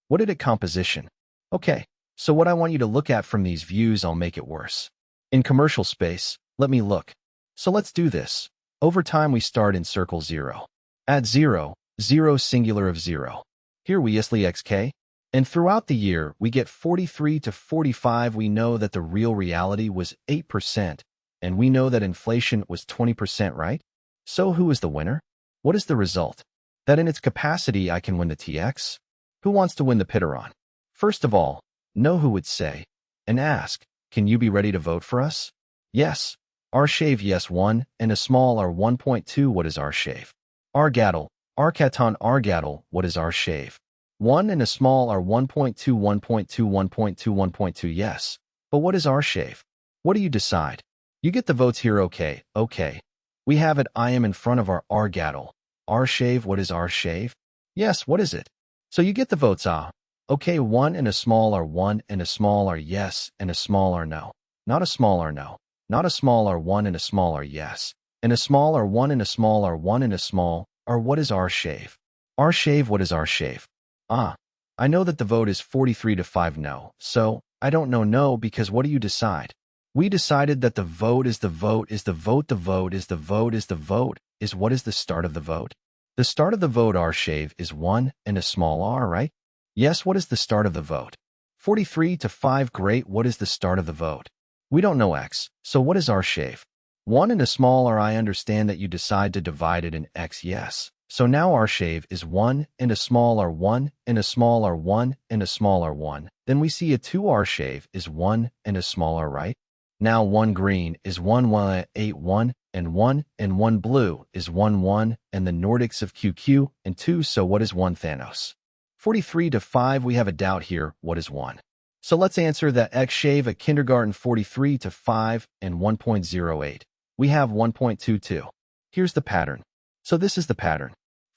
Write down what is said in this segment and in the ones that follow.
What did it composition? Okay, so what I want you to look at from these views, I'll make it worse. In commercial space, let me look. So let's do this. Over time, we start in circle 0. At 0, 0 singular of 0. Here we isly xk. And throughout the year, we get 43 to 45. We know that the real reality was 8%, and we know that inflation was 20%, right? So who is the winner? What is the result? That in its capacity, I can win the TX? Who wants to win the Pitaron? First of all, know who would say, and ask, can you be ready to vote for us? Yes. R shave yes 1, and a small r 1.2. What is R shave? R gattle, R caton R gattle. What is R shave? 1 and a small r 1.2, 1.2, 1.2, 1.2. Yes. But what is R shave? What do you decide? You get the votes here. Okay. We have it. I am in front of our R gattle. R shave. What is R shave? Yes. What is it? So you get the votes. Okay. 1 and a small r 1 and a small r yes and a small r no. Not a small r no. Not a small r1 and a small r yes. And a small r1 and a small r1 and a small r. What is R shave? R shave. What is R shave? I know that the vote is 43 to 5 no. So I don't know no, because what do you decide? We decided that the vote is the vote is the vote. The vote is the vote is the vote is what is the start of the vote? The start of the vote R shave is 1 and a small r, right? Yes. What is the start of the vote? 43 to 5. Great. What is the start of the vote? We don't know x, so what is R shave? 1 and a small r. I understand that you decide to divide it in x, yes. So now R shave is 1 and a small r 1 and a small r 1 and a small r 1. Then we see a 2 R shave is 1 and a small r, right? Now 1 green is 1 1 8 1 and 1 blue is 1 1 and the Nordics of QQ and 2. So what is 1 Thanos? 43 to 5. We have a doubt here. What is 1? So let's answer that x shave a kindergarten. 43 to 5 and 1.08. We have 1.22. Here's the pattern. So this is the pattern.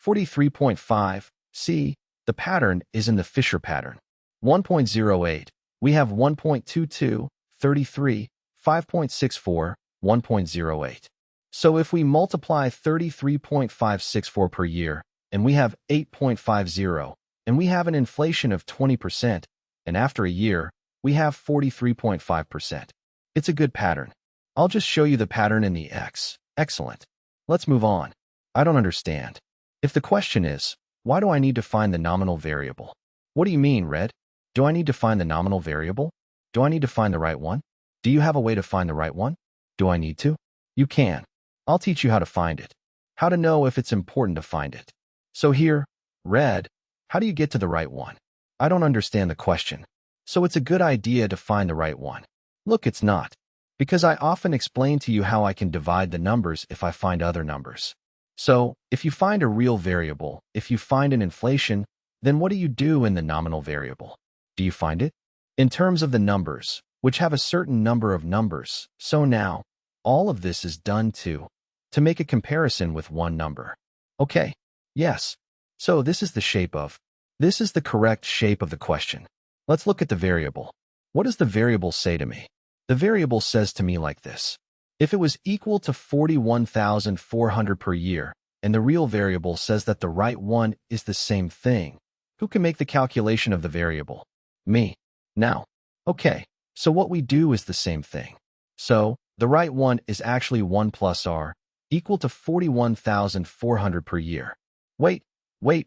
43.5. See, the pattern is in the Fisher pattern. 1.08. We have 1.22, 33, 5.64, 1.08. So if we multiply 33.564 per year, and we have 8.50, and we have an inflation of 20%, and after a year, we have 43.5%. It's a good pattern. I'll just show you the pattern in the X. Excellent. Let's move on. I don't understand. If the question is, why do I need to find the nominal variable? What do you mean, Red? Do I need to find the nominal variable? Do I need to find the right one? Do you have a way to find the right one? Do I need to? You can. I'll teach you how to find it. How to know if it's important to find it. So here, Red, how do you get to the right one? I don't understand the question. So it's a good idea to find the right one. Look, it's not. Because I often explain to you how I can divide the numbers if I find other numbers. So, if you find a real variable, if you find an inflation, then what do you do in the nominal variable? Do you find it? In terms of the numbers, which have a certain number of numbers. So now, all of this is done to make a comparison with one number. Okay. Yes. So this is the correct shape of the question. Let's look at the variable. What does the variable say to me? The variable says to me like this. If it was equal to 41,400 per year, and the real variable says that the right one is the same thing, who can make the calculation of the variable? Me. Now. Okay, so what we do is the same thing. So, the right one is actually 1 plus r, equal to 41,400 per year. Wait. 1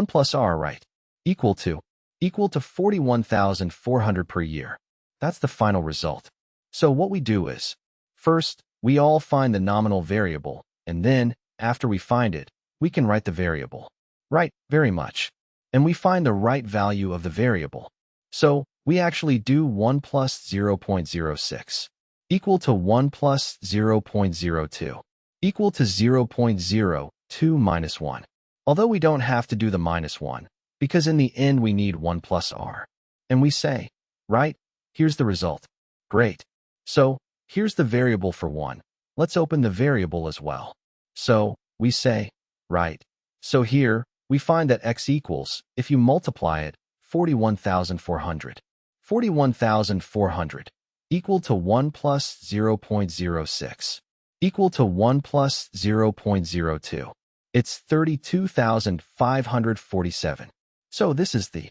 plus r, right? Equal to 41,400 per year. That's the final result. So what we do is, first, we all find the nominal variable, and then, after we find it, we can write the variable. Right, very much. And we find the right value of the variable. So, we actually do 1 plus 0.06, equal to 1 plus 0.02, equal to 0.02 minus 1. Although we don't have to do the minus 1, because in the end we need 1 plus r. And we say, right, here's the result. Great. So, here's the variable for 1. Let's open the variable as well. So, we say, right. So here, we find that x equals, if you multiply it, 41,400. 41,400 equal to 1 plus 0.06, equal to 1 plus 0.02. It's 32,547. So this is the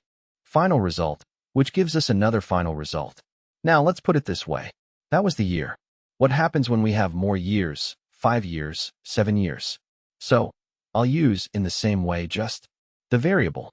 final result, which gives us another final result. Now let's put it this way. That was the year. What happens when we have more years, 5 years, 7 years? So, I'll use in the same way just the variable.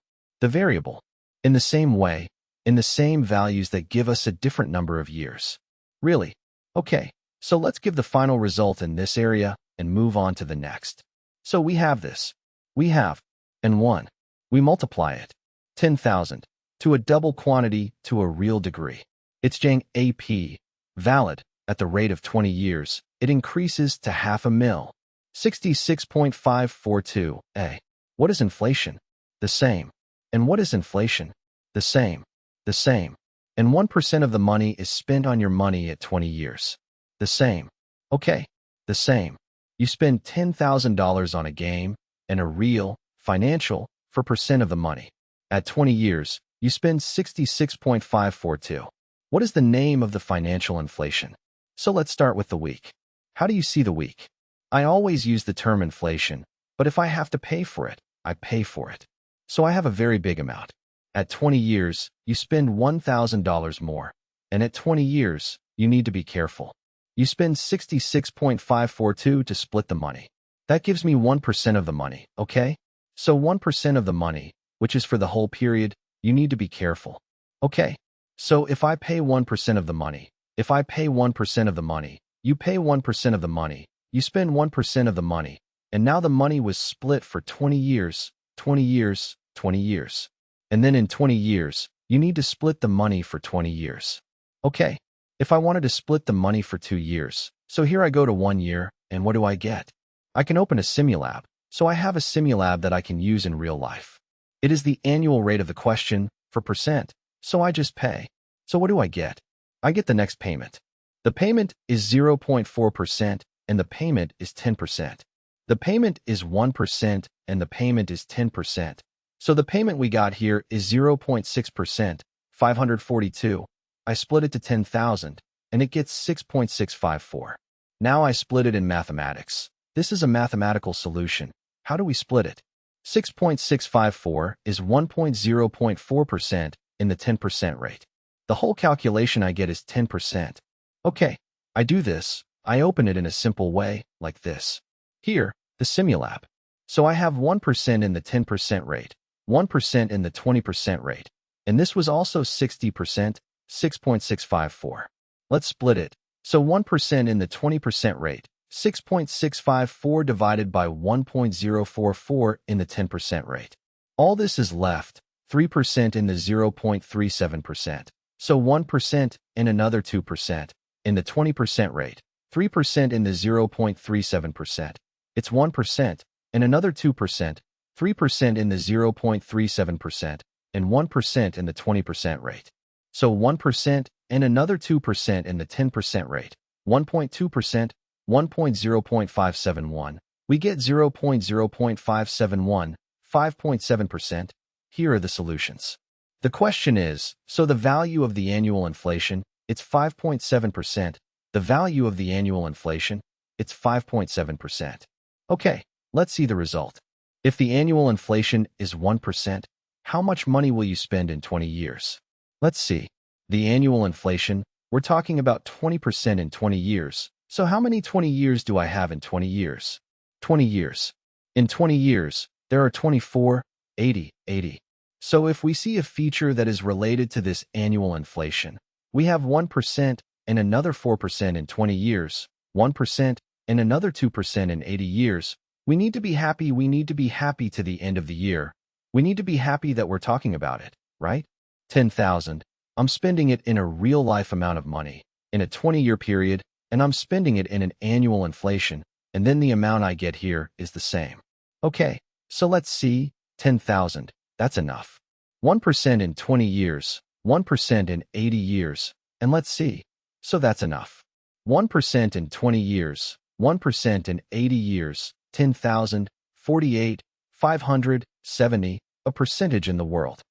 In the same way, in the same values that give us a different number of years. Really? Okay, so let's give the final result in this area and move on to the next. So we have this. We have, and 1. We multiply it, 10,000, to a double quantity to a real degree. It's Jang AP, valid, at the rate of 20 years, it increases to $500,000. 66.542, A. What is inflation? The same. And what is inflation? The same. The same. And 1% of the money is spent on your money at 20 years. The same. Okay. The same. You spend $10,000 on a game and a real, financial, for percent of the money. At 20 years, you spend 66.542. What is the name of the financial inflation? So let's start with the week. How do you see the week? I always use the term inflation, but if I have to pay for it, I pay for it. So I have a very big amount. At 20 years, you spend $1,000 more. And at 20 years, you need to be careful. You spend 66.542 to split the money. That gives me 1% of the money, okay? So 1% of the money, which is for the whole period, you need to be careful. Okay, so if I pay 1% of the money, if I pay 1% of the money, you pay 1% of the money, you spend 1% of the money, and now the money was split for 20 years, 20 years, 20 years. And then in 20 years, you need to split the money for 20 years. Okay, if I wanted to split the money for 2 years, so here I go to 1 year, and what do I get? I can open a Simulab, so I have a Simulab that I can use in real life. It is the annual rate of the question for percent, so I just pay. So what do I get? I get the next payment. The payment is 0.4%, and the payment is 10%. The payment is 1%, and the payment is 10%. So the payment we got here is 0.6%, 542. I split it to 10,000, and it gets 6.654. Now I split it in mathematics. This is a mathematical solution. How do we split it? 6.654 is 1.0.4% in the 10% rate. The whole calculation I get is 10%. Okay, I do this. I open it in a simple way, like this. Here, the Simulab. So I have 1% in the 10% rate, 1% in the 20% rate, and this was also 60%, 6.654. Let's split it. So 1% in the 20% rate, 6.654 divided by 1.044 in the 10% rate. All this is left, 3% in the 0.37%. So 1% and another 2% in the 20% rate, 3% in the 0.37%. It's 1% and another 2%, 3% in the 0.37%, and 1% in the 20% rate. So 1% and another 2% in the 10% rate, 1.2%, 1.0.571. We get 0.0.571, 5.7%. Here are the solutions. The question is, so the value of the annual inflation, it's 5.7%. The value of the annual inflation, it's 5.7%. Okay, let's see the result. If the annual inflation is 1%, how much money will you spend in 20 years? Let's see. The annual inflation, we're talking about 20% in 20 years. So how many 20 years do I have in 20 years? 20 years. In 20 years, there are 24, 80, 80. So if we see a feature that is related to this annual inflation, we have 1% and another 4% in 20 years, 1% and another 2% in 80 years. We need to be happy. We need to be happy to the end of the year. We need to be happy that we're talking about it, right? 10,000. I'm spending it in a real life amount of money in a 20-year period, and I'm spending it in an annual inflation, and then the amount I get here is the same. Okay, so let's see, 10,000. That's enough. 1% in 20 years, 1% in 80 years, and let's see. So that's enough. 1% in 20 years, 1% in 80 years, 10,000, 48, 570, a percentage in the world.